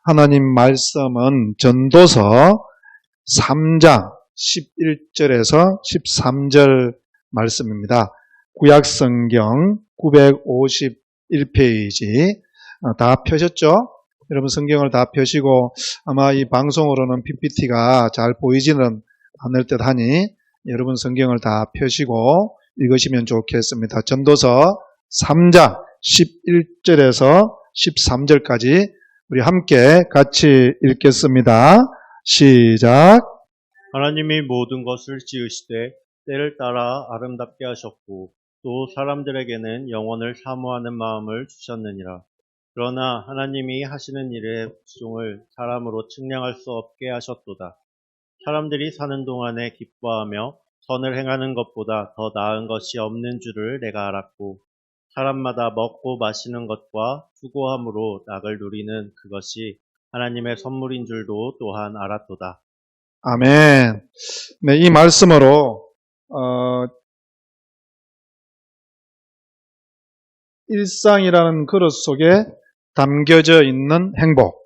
하나님 말씀은 전도서 3장 11절에서 13절 말씀입니다. 구약성경 951페이지 다 펴셨죠? 여러분 성경을 다 펴시고 아마 이 방송으로는 PPT가 잘 보이지는 않을 듯 하니 여러분 성경을 다 펴시고 읽으시면 좋겠습니다. 전도서 3장 11절에서 13절까지 우리 함께 같이 읽겠습니다. 시작. 하나님이 모든 것을 지으시되 때를 따라 아름답게 하셨고 또 사람들에게는 영원을 사모하는 마음을 주셨느니라. 그러나 하나님이 하시는 일의 복종을 사람으로 측량할 수 없게 하셨도다. 사람들이 사는 동안에 기뻐하며 선을 행하는 것보다 더 나은 것이 없는 줄을 내가 알았고 사람마다 먹고 마시는 것과 수고함으로 낙을 누리는 그것이 하나님의 선물인 줄도 또한 알았도다. 아멘. 네, 이 말씀으로 일상이라는 그릇 속에 담겨져 있는 행복,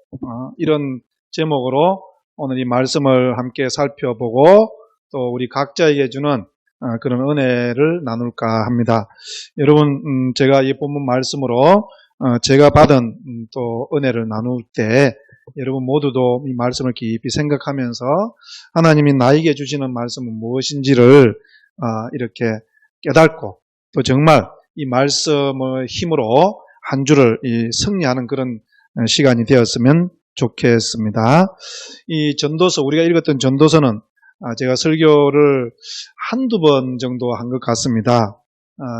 이런 제목으로 오늘 이 말씀을 함께 살펴보고 또 우리 각자에게 주는 그런 은혜를 나눌까 합니다. 여러분, 제가 이 본문 말씀으로 제가 받은 또 은혜를 나눌 때 여러분 모두도 이 말씀을 깊이 생각하면서 하나님이 나에게 주시는 말씀은 무엇인지를 이렇게 깨닫고 또 정말 이 말씀의 힘으로 한 주를 승리하는 그런 시간이 되었으면 좋겠습니다. 이 전도서, 우리가 읽었던 전도서는 제가 설교를 한두 번 정도 한 것 같습니다.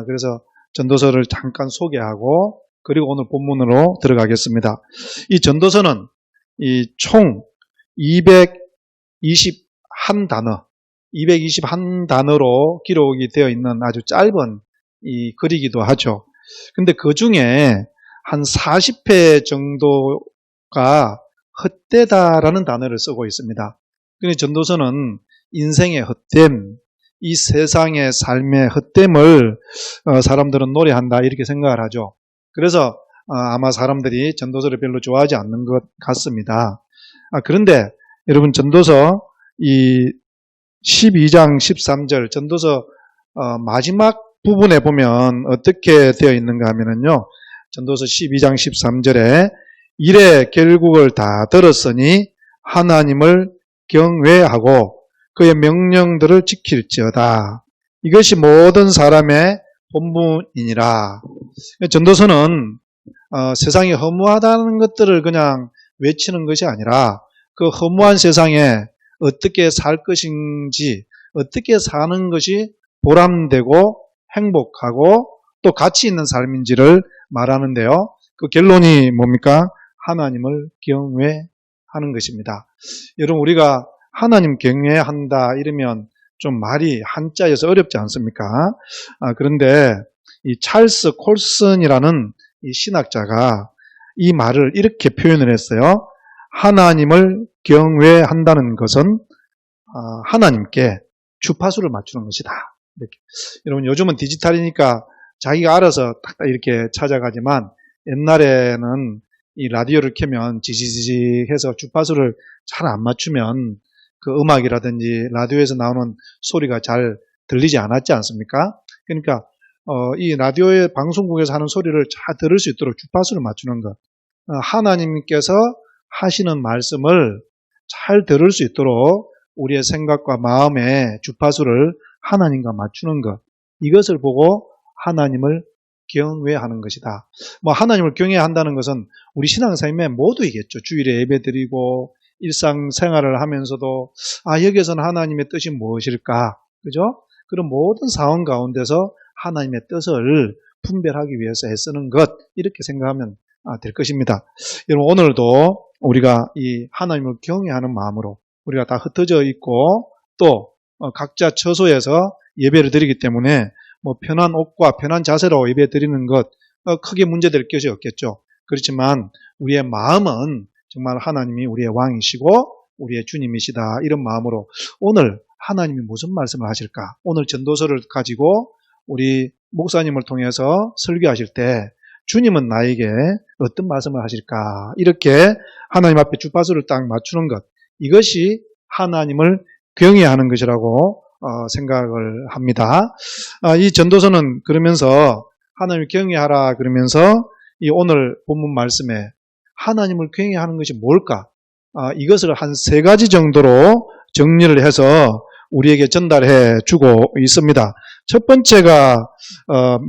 그래서 전도서를 잠깐 소개하고 그리고 오늘 본문으로 들어가겠습니다. 이 전도서는 총 221단어로 기록이 되어 있는 아주 짧은 이 글이기도 하죠. 근데 그 중에 한 40회 정도가 헛되다라는 단어를 쓰고 있습니다. 그런데 전도서는 인생의 헛됨, 이 세상의 삶의 헛됨을 사람들은 노래한다 이렇게 생각을 하죠. 그래서 아마 사람들이 전도서를 별로 좋아하지 않는 것 같습니다. 그런데 여러분 전도서 이 12장 13절 전도서 마지막 부분에 보면 어떻게 되어 있는가 하면요. 전도서 12장 13절에 일의 결국을 다 들었으니 하나님을 경외하고 그의 명령들을 지킬지어다. 이것이 모든 사람의 본분이니라. 전도서는 세상이 허무하다는 것들을 그냥 외치는 것이 아니라 그 허무한 세상에 어떻게 살 것인지, 어떻게 사는 것이 보람되고 행복하고 또 가치 있는 삶인지를 말하는데요. 그 결론이 뭡니까? 하나님을 경외하는 것입니다. 여러분 우리가 하나님 경외한다 이러면 좀 말이 한자여서 어렵지 않습니까? 그런데 이 찰스 콜슨이라는 이 신학자가 이 말을 이렇게 표현을 했어요. 하나님을 경외한다는 것은 하나님께 주파수를 맞추는 것이다. 이렇게. 여러분 요즘은 디지털이니까 자기가 알아서 딱 이렇게 찾아가지만 옛날에는 이 라디오를 켜면 지지직 해서 주파수를 잘 안 맞추면 그 음악이라든지 라디오에서 나오는 소리가 잘 들리지 않았지 않습니까? 그러니까 이 라디오의 방송국에서 하는 소리를 잘 들을 수 있도록 주파수를 맞추는 것. 하나님께서 하시는 말씀을 잘 들을 수 있도록 우리의 생각과 마음의 주파수를 하나님과 맞추는 것. 이것을 보고 하나님을 경외하는 것이다. 하나님을 경외한다는 것은 우리 신앙생활에 모두이겠죠. 주일에 예배드리고 일상생활을 하면서도 여기에서는 하나님의 뜻이 무엇일까? 그죠? 그런 모든 상황 가운데서 하나님의 뜻을 분별하기 위해서 애쓰는 것 이렇게 생각하면 될 것입니다. 여러분 오늘도 우리가 이 하나님을 경외하는 마음으로 우리가 다 흩어져 있고 또 각자 처소에서 예배를 드리기 때문에 편한 옷과 편한 자세로 예배 드리는 것 크게 문제될 것이 없겠죠. 그렇지만 우리의 마음은 정말 하나님이 우리의 왕이시고 우리의 주님이시다 이런 마음으로 오늘 하나님이 무슨 말씀을 하실까? 오늘 전도서를 가지고 우리 목사님을 통해서 설교하실 때 주님은 나에게 어떤 말씀을 하실까? 이렇게 하나님 앞에 주파수를 딱 맞추는 것. 이것이 하나님을 경외하는 것이라고 생각을 합니다. 이 전도서는 그러면서 하나님을 경외하라 그러면서 이 오늘 본문 말씀에 하나님을 경외하는 것이 뭘까? 이것을 한 3가지 정도로 정리를 해서 우리에게 전달해 주고 있습니다. 첫 번째가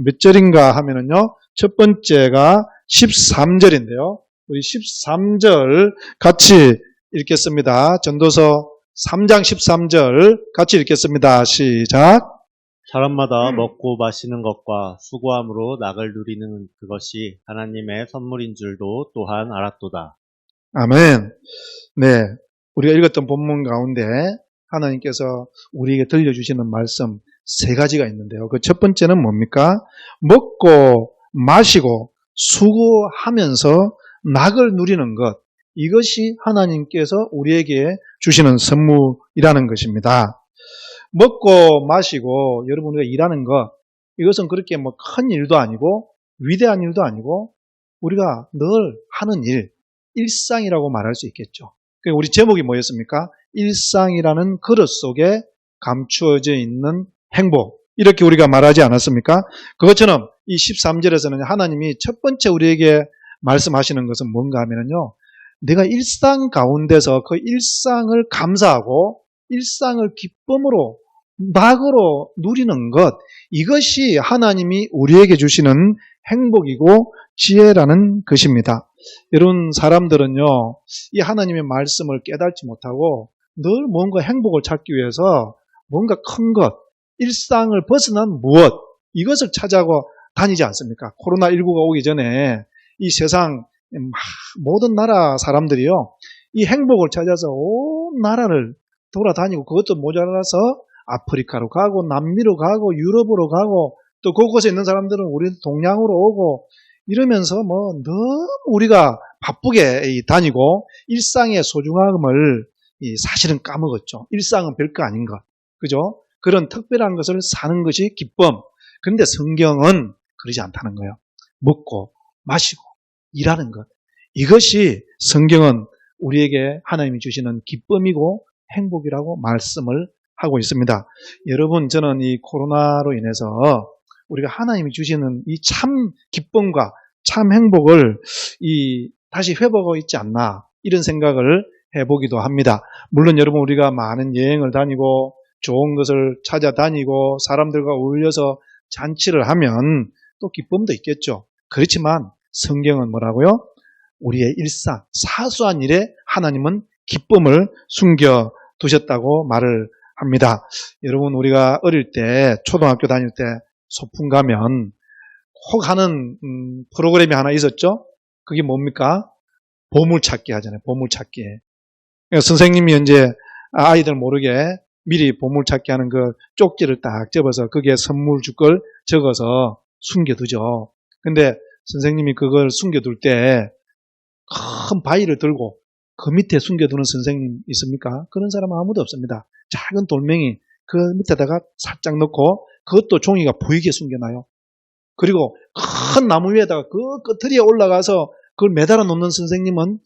몇 절인가 하면은요. 첫 번째가 13절인데요. 우리 13절 같이 읽겠습니다. 전도서 3장 13절 같이 읽겠습니다. 시작. 사람마다 먹고 마시는 것과 수고함으로 낙을 누리는 그것이 하나님의 선물인 줄도 또한 알았도다. 아멘. 네. 우리가 읽었던 본문 가운데 하나님께서 우리에게 들려주시는 말씀 3가지가 있는데요. 그 첫 번째는 뭡니까? 먹고 마시고 수고하면서 낙을 누리는 것. 이것이 하나님께서 우리에게 주시는 선물이라는 것입니다. 먹고 마시고 여러분 우리가 일하는 것, 이것은 그렇게 뭐 큰 일도 아니고 위대한 일도 아니고 우리가 늘 하는 일, 일상이라고 말할 수 있겠죠. 우리 제목이 뭐였습니까? 일상이라는 그릇 속에 감추어져 있는 행복. 이렇게 우리가 말하지 않았습니까? 그것처럼 이 13절에서는 하나님이 첫 번째 우리에게 말씀하시는 것은 뭔가 하면요. 내가 일상 가운데서 그 일상을 감사하고 일상을 기쁨으로 낙으로 누리는 것, 이것이 하나님이 우리에게 주시는 행복이고 지혜라는 것입니다. 이런 사람들은요, 이 하나님의 말씀을 깨닫지 못하고 늘 뭔가 행복을 찾기 위해서 뭔가 큰 것, 일상을 벗어난 무엇, 이것을 찾아고 다니지 않습니까? 코로나19가 오기 전에 이 세상 모든 나라 사람들이요, 이 행복을 찾아서 온 나라를 돌아다니고 그것도 모자라서 아프리카로 가고 남미로 가고 유럽으로 가고 또 그곳에 있는 사람들은 우리 동양으로 오고 이러면서 뭐 너무 우리가 바쁘게 다니고 일상의 소중함을 사실은 까먹었죠. 일상은 별거 아닌 것. 그죠? 그런 특별한 것을 사는 것이 기쁨. 그런데 성경은 그러지 않다는 거예요. 먹고 마시고 일하는 것. 이것이 성경은 우리에게 하나님이 주시는 기쁨이고 행복이라고 말씀을 하고 있습니다. 여러분, 저는 이 코로나로 인해서 우리가 하나님이 주시는 이 참 기쁨과 참 행복을 다시 회복하고 있지 않나 이런 생각을 해보기도 합니다. 물론 여러분 우리가 많은 여행을 다니고 좋은 것을 찾아다니고 사람들과 어울려서 잔치를 하면 또 기쁨도 있겠죠. 그렇지만 성경은 뭐라고요? 우리의 일상, 사소한 일에 하나님은 기쁨을 숨겨두셨다고 말을 합니다. 여러분 우리가 어릴 때 초등학교 다닐 때 소풍 가면 꼭 하는 프로그램이 하나 있었죠. 그게 뭡니까? 보물찾기 하잖아요. 보물찾기. 그러니까 선생님이 이제 아이들 모르게 미리 보물찾기 하는 그 쪽지를 딱 접어서 거기에 선물 줄 걸 적어서 숨겨두죠. 근데 선생님이 그걸 숨겨둘 때 큰 바위를 들고 그 밑에 숨겨두는 선생님 있습니까? 그런 사람은 아무도 없습니다. 작은 돌멩이 그 밑에다가 살짝 넣고 그것도 종이가 보이게 숨겨놔요. 그리고 큰 나무 위에다가 그 끝트리에 올라가서 그걸 매달아 놓는 선생님은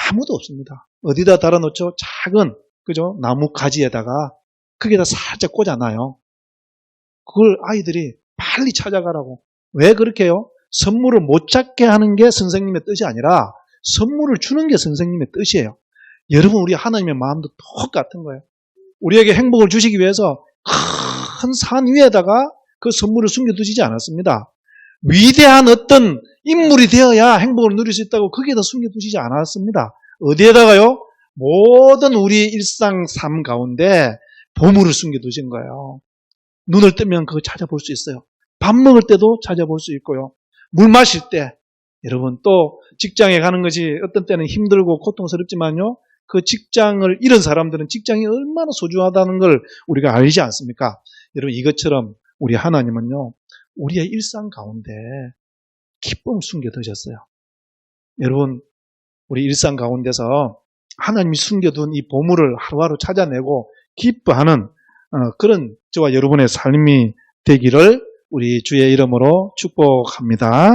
아무도 없습니다. 어디다 달아놓죠? 작은 그죠? 나무 가지에다가 거기에다 살짝 꽂아놔요. 그걸 아이들이 빨리 찾아가라고. 왜 그렇게 해요? 선물을 못 찾게 하는 게 선생님의 뜻이 아니라 선물을 주는 게 선생님의 뜻이에요. 여러분 우리 하나님의 마음도 똑같은 거예요. 우리에게 행복을 주시기 위해서 큰 산 위에다가 그 선물을 숨겨두시지 않았습니다. 위대한 어떤 인물이 되어야 행복을 누릴 수 있다고 거기에다 숨겨두시지 않았습니다. 어디에다가요? 모든 우리 일상 삶 가운데 보물을 숨겨두신 거예요. 눈을 뜨면 그거 찾아볼 수 있어요. 밥 먹을 때도 찾아볼 수 있고요. 물 마실 때 여러분 또 직장에 가는 것이 어떤 때는 힘들고 고통스럽지만요. 그 직장을 잃은 사람들은 직장이 얼마나 소중하다는 걸 우리가 알지 않습니까? 여러분 이것처럼 우리 하나님은요. 우리의 일상 가운데 기쁨을 숨겨두셨어요. 여러분 우리 일상 가운데서 하나님이 숨겨둔 이 보물을 하루하루 찾아내고 기뻐하는 그런 저와 여러분의 삶이 되기를 우리 주의 이름으로 축복합니다.